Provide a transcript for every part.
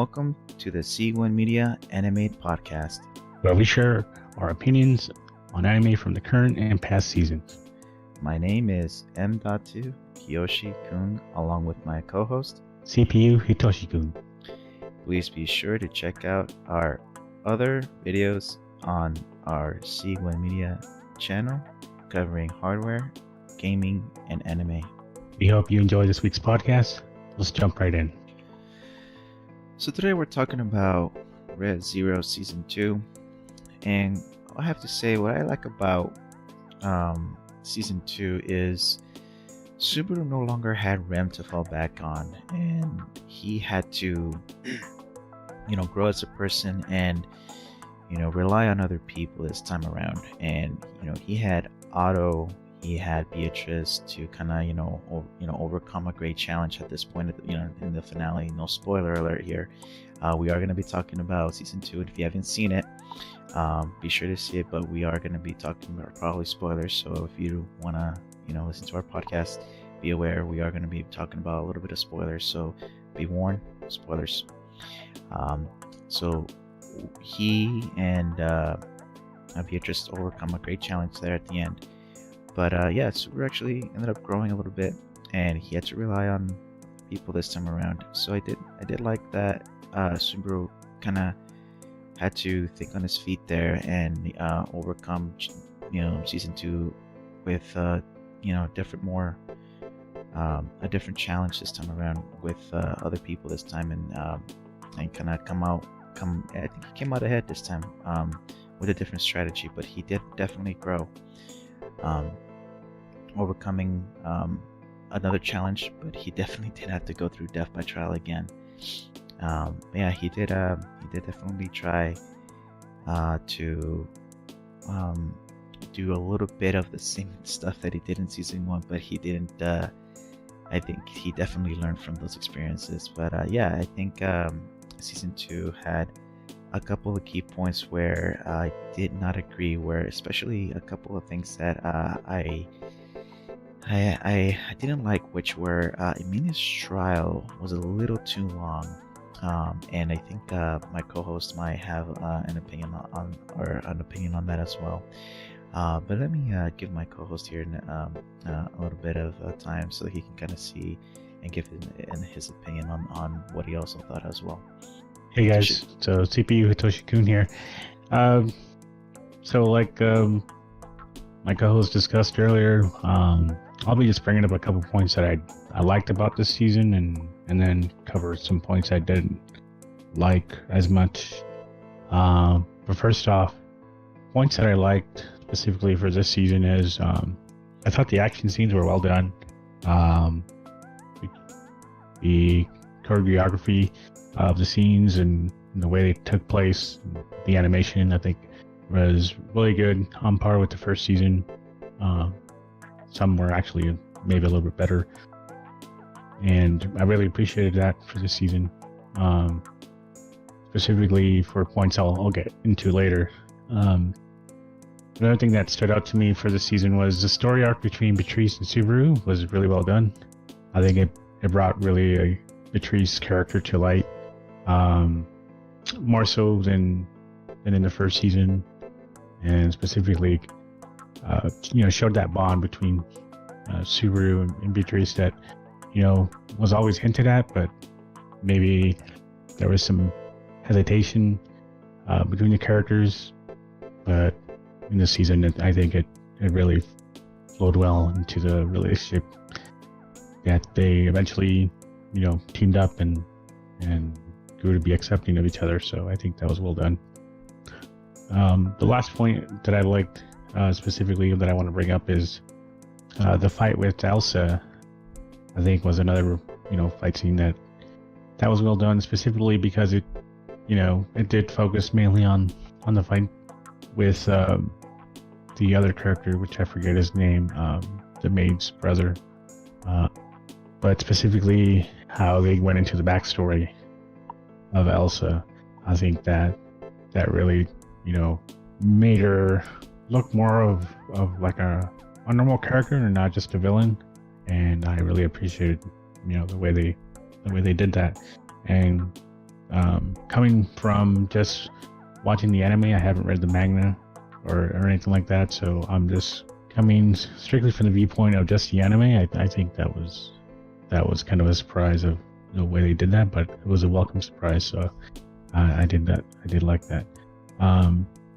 welcome to the Ze1 Media Animate Podcast, where we share our opinions on anime from the current and past seasons. My name is M.2 Kiyoshi-kun, along with my co-host, CPU Hitoshi-kun. Please be sure to check out our other videos on our Ze1 Media channel covering hardware, gaming, and anime. We hope you enjoy this week's podcast. Let's jump right in. So today we're talking about Re:Zero Season 2, and I have to say what I like about Season 2 is Subaru no longer had Rem to fall back on, and he had to, grow as a person and, rely on other people this time around. And, he had Otto, he had Beatrice to kind of, overcome a great challenge at this point, in the finale. No spoiler alert here. We are going to be talking about Season 2, and if you haven't seen it, be sure to see it, but we are going to be talking about probably spoilers, so if you want to, listen to our podcast, be aware we are going to be talking about a little bit of spoilers, so be warned, spoilers. So he and Beatrice overcome a great challenge there at the end. But Subaru actually ended up growing a little bit, and he had to rely on people this time around. So I did like that Subaru kind of had to think on his feet there and overcome, Season 2 with a different challenge this time around with other people this time, and kind of I think he came out ahead this time with a different strategy, but he did definitely grow. Overcoming another challenge, but he definitely did have to go through death by trial again. He did definitely try to do a little bit of the same stuff that he did in Season 1, but he didn't. I think he definitely learned from those experiences. But I think Season 2 had a couple of key points where I did not agree, where especially a couple of things that I didn't like, which were Emilia's trial was a little too long, and I think my co-host might have an opinion on that as well. But let me give my co-host here a little bit of time so he can kind of see and give his opinion on what he also thought as well. Hey guys, so CPU Hitoshi-kun here. So like my co-host discussed earlier, I'll be just bringing up a couple points that I liked about this season, and then cover some points I didn't like as much. But first off, points that I liked specifically for this season is I thought the action scenes were well done. The choreography of the scenes and the way they took place, the animation, I think was really good, on par with the first season. Some were actually maybe a little bit better, and I really appreciated that for this season, specifically for points I'll get into later. Another thing that stood out to me for this season was the story arc between Beatrice and Subaru was really well done. I think it brought really a Beatrice character to light, more so than in the first season, and specifically showed that bond between Subaru and Beatrice that was always hinted at, but maybe there was some hesitation between the characters. But in this season, I think it really flowed well into the relationship that they eventually teamed up and grew to be accepting of each other. So I think that was well done. The last point that I liked specifically that I want to bring up is the fight with Elsa. I think was another fight scene that was well done, specifically because it did focus mainly on the fight with the other character, which I forget his name, the maid's brother, but specifically how they went into the backstory of Elsa. I think that really made her look more of like a normal character and not just a villain, and I really appreciated the way they did that. And Coming from just watching the anime, I haven't read the manga or anything like that, so I'm just coming strictly from the viewpoint of just the anime. I think that was kind of a surprise of the way they did that, but it was a welcome surprise. So I did that. I did like that.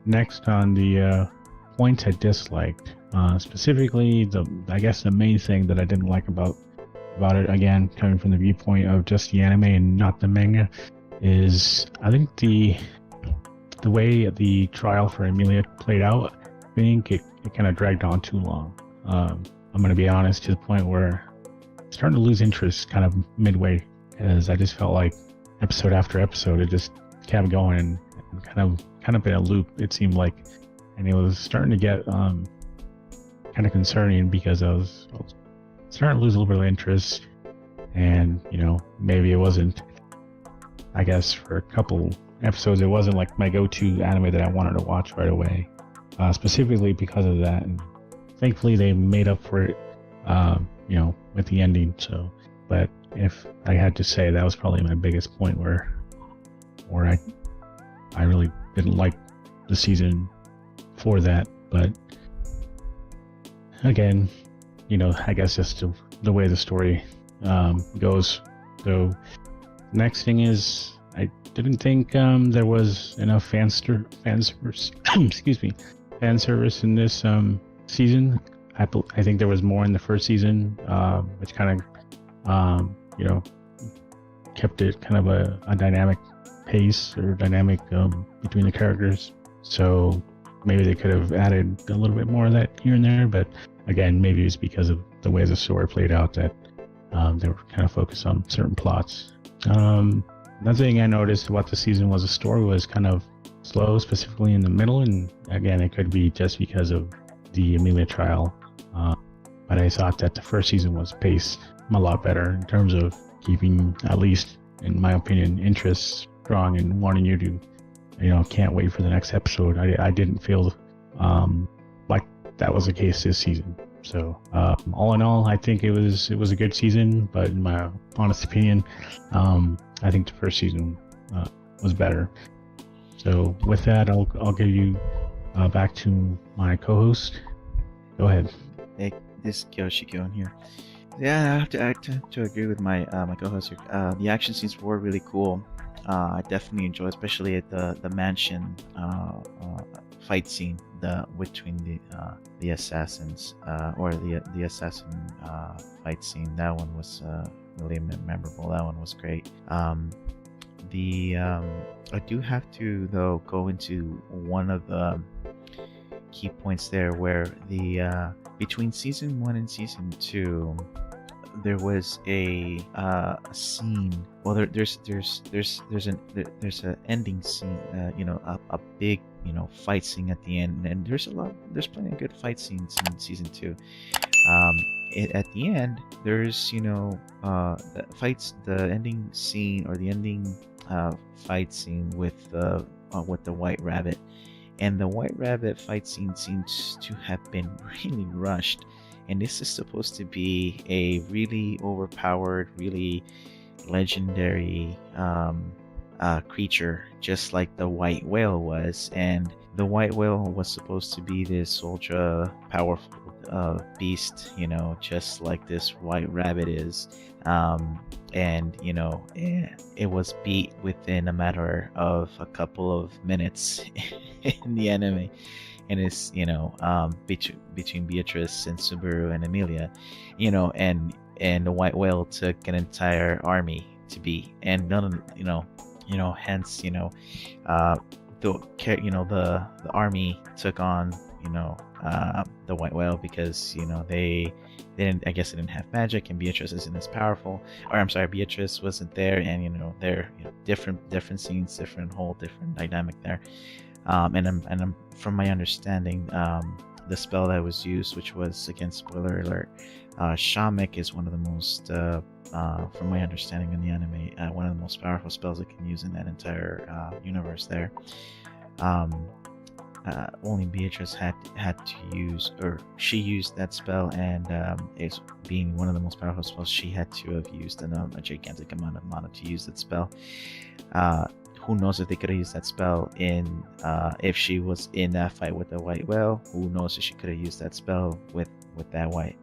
Next on the points I disliked, specifically I guess the main thing that I didn't like about it, again coming from the viewpoint of just the anime and not the manga, is I think the way the trial for Emilia played out. I think it kind of dragged on too long. I'm going to be honest, to the point where I'm starting to lose interest kind of midway, as I just felt like episode after episode it just kept going and kind of in a loop, it seemed like, and it was starting to get kind of concerning, because I was starting to lose a little bit of interest. And maybe it wasn't, I guess for a couple episodes, it wasn't like my go-to anime that I wanted to watch right away, specifically because of that. And thankfully they made up for it with the ending. So, but if I had to say, that was probably my biggest point where I really didn't like the season for that. But again, I guess just the way the story goes. So next thing is, I didn't think there was enough fan service excuse me, fan service in this season. I think there was more in the first season, which kind of kept it kind of a dynamic pace, or dynamic between the characters. So maybe they could have added a little bit more of that here and there, but again, maybe it's because of the way the story played out that they were kind of focused on certain plots. Another thing I noticed about the season was the story was kind of slow, specifically in the middle, and again, it could be just because of the Emilia trial. But I thought that the first season was paced a lot better in terms of keeping, at least in my opinion, interest strong and wanting you to, can't wait for the next episode. I didn't feel like that was the case this season. So all in all, I think it was a good season, but in my honest opinion, I think the first season was better. So with that, I'll give you back to my co-host. Go ahead. Hey, this is Kyoshiko in here. Yeah, I have to agree with my my co-host here. The action scenes were really cool. I definitely enjoyed, especially at the mansion fight scene, between the assassins, or the assassin fight scene. That one was really memorable. That one was great. I do have to, though, go into one of the key points there, where the between season 1 and season 2, there was a scene. Well, there's an ending scene. A big fight scene at the end, and there's plenty of good fight scenes in season 2. At the end, there's the ending scene, or the ending fight scene with the White Rabbit. And the White Rabbit fight scene seems to have been really rushed. And this is supposed to be a really overpowered, really legendary creature, just like the white whale was. And the white whale was supposed to be this ultra powerful beast, just like this White Rabbit is. And it was beat within a matter of a couple of minutes in the anime. And it's between Beatrice and Subaru and Emilia, and the white whale took an entire army to beat, and none of hence the army took on the white whale, because they didn't, I guess they didn't have magic, and Beatrice isn't as powerful, or I'm sorry, Beatrice wasn't there, and they're different scenes, different dynamic there. And I'm from my understanding, the spell that was used, which was, again, spoiler alert, Shamek is one of the most, from my understanding in the anime, one of the most powerful spells it can use in that entire universe there. only Beatrice had to use, or she used that spell, and it's being one of the most powerful spells, she had to have used a gigantic amount of mana to use that spell. Who knows if they could have used that spell in if she was in that fight with the white whale? Who knows if she could have used that spell with that white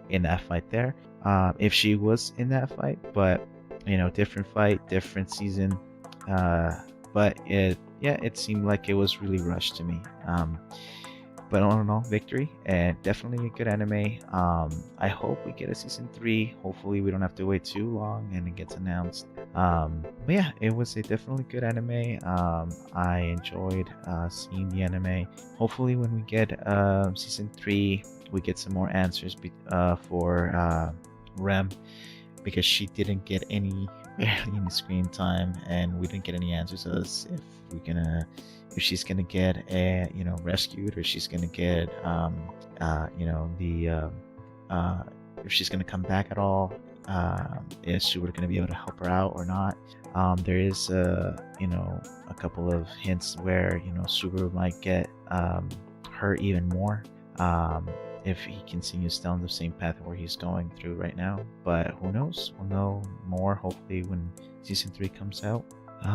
in that fight there? If she was in that fight, but different fight, different season. But it seemed like it was really rushed to me. But all in all, victory, and definitely a good anime. I hope we get a season 3. Hopefully we don't have to wait too long and it gets announced. But yeah, it was a definitely good anime. I enjoyed seeing the anime. Hopefully when we get season 3, we get some more answers for Rem, because she didn't get barely any screen time, and we didn't get any answers as if she's gonna get rescued, or she's gonna get if she's gonna come back at all. Is Subaru gonna be able to help her out or not? There is a couple of hints where Subaru might get hurt even more if he continues down the same path where he's going through right now. But who knows? We'll know more hopefully when season 3 comes out.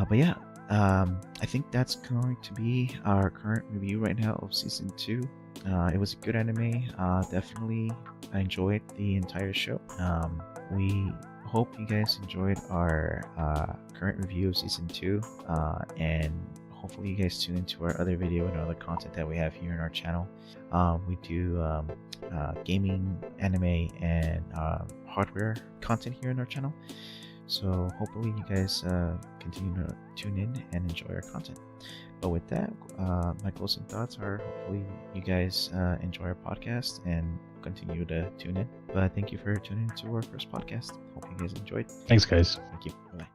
But yeah, I think that's going to be our current review right now of season 2. It was a good anime. Definitely I enjoyed the entire show. We hope you guys enjoyed our current review of season 2, and hopefully you guys tune into our other video and other content that we have here in our channel. We do gaming, anime, and hardware content here in our channel. So hopefully you guys continue to tune in and enjoy our content. But with that, my closing thoughts are hopefully you guys enjoy our podcast and continue to tune in. But thank you for tuning into our first podcast. Hope you guys enjoyed. Thanks, guys. Thank you. Bye.